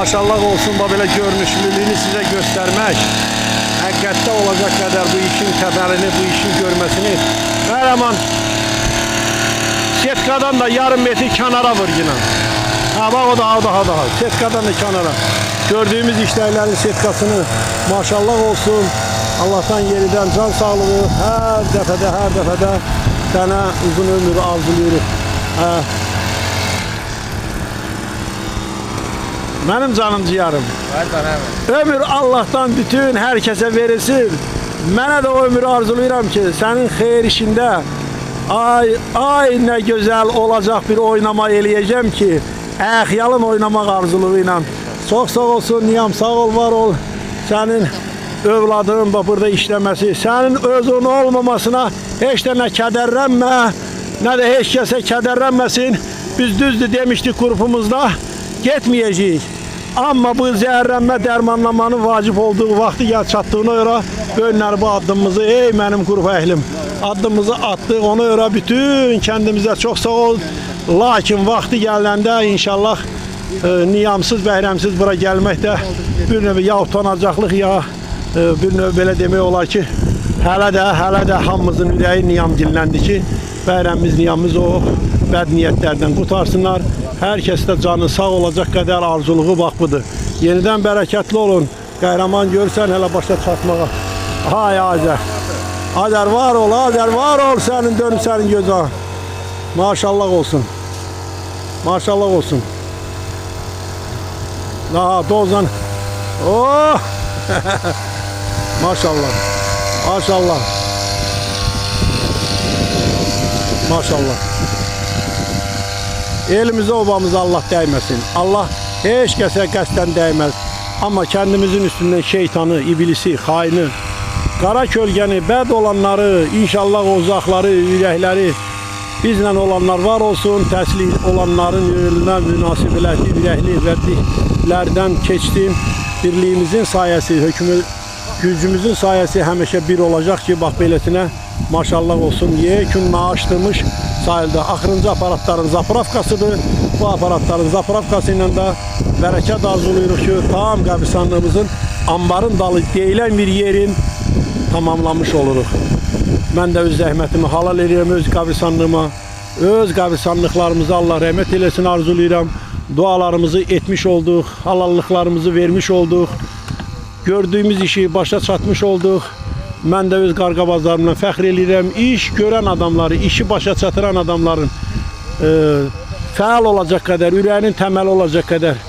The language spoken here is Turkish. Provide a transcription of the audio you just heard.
Maşallah olsun böyle görünüşlülüğünü size göstermek. Hakikatte olacak kadar bu işin temelini, bu işin görmesini. Kahraman setkadan da yarım metre kenara vur yine. Ha bak o daha. Setkadan da kenara. Gördüğümüz işlerlerin setkasını maşallah olsun. Allah'tan yeniden can sağlığı her defede sana uzun ömür arzuluyoruz. Benim canım ciğerim. Ömür Allah'tan bütün herkese verilsin. Mənə də o ömrü arzuluyorum ki, senin xeyir işinde ay ne güzel olacak bir oynama eləyəcəm ki, əxyalın oynamaq arzuluğuyla. Çok sağ olsun Niyam, sağ ol, var ol. Senin övladın da burada işlemesi, senin özün olmamasına hiç de ne kederlenme, ne de hiç kese kederlenmesin. Biz düzdü demiştik grubumuzda, gitmeyeceğiz. Ama bu zehirlenme dermanlamanın vacip olduğu vakti çattığına göre önler bu addımımızı, ey benim grup ehlim, addımımızı attık, ona göre bütün kendimize çok sağ ol. Lakin vakti gelende inşallah niyamsız, bəyrəmsiz bura gelmek de bir növ ya utanacaqlıq ya bir növ belə demək olar ki, hələ də hamımızın ürəyi niyam dinləndi ki, bəyrəmimiz, niyamımız o bəd niyyətlərdən qutarsınlar. Herkes de canı sağ olacak kadar arzuluğu bak budur. Yeniden bereketli olun. Kahraman görsen hele başa çatmağa. Hay Azer. Azer var ol, Azer var ol, senin dönüp senin gözü. Maşallah olsun. Maşallah olsun. Daha dozan. Oh! Maşallah. Maşallah. Maşallah. Elimize obamıza Allah değmesin. Allah hiç kese qəsdən değmez. Ama kendimizin üstünden şeytanı, iblisi, haini, kara kölgeni, bəd olanları, inşallah o uzakları, ürəkləri bizle olanlar var olsun. Təslim olanların yönüne münasibətli, ürəkli vədliklərdən keçdim. Birliğimizin sayesi, gücümüzün sayesi həmişə bir olacak ki, bak beləsinə maşallah olsun. Yekun açtırmış sahilde axırıncı aparatların zapravkasıdır. Bu aparatların zapravkası ilə də bərəkət arzuluyoruz ki, tam qəbristanlığımızın ambarın dalı deyilən bir yerin tamamlamış oluruq. Mən də öz zəhmətimi halal edirəm öz qəbristanlığıma. Öz qəbristanlıqlarımıza Allah rəhmət eləsin arzuluyorum. Dualarımızı etmiş olduq, halallıqlarımızı vermiş olduq. Gördüğümüz işi başa çatmış olduq. Mən də öz qarqabazlarımla fəxr edirəm. İş görən adamları, işi başa çatıran adamların fəal olacaq qədər, ürəyinin təməli olacaq qədər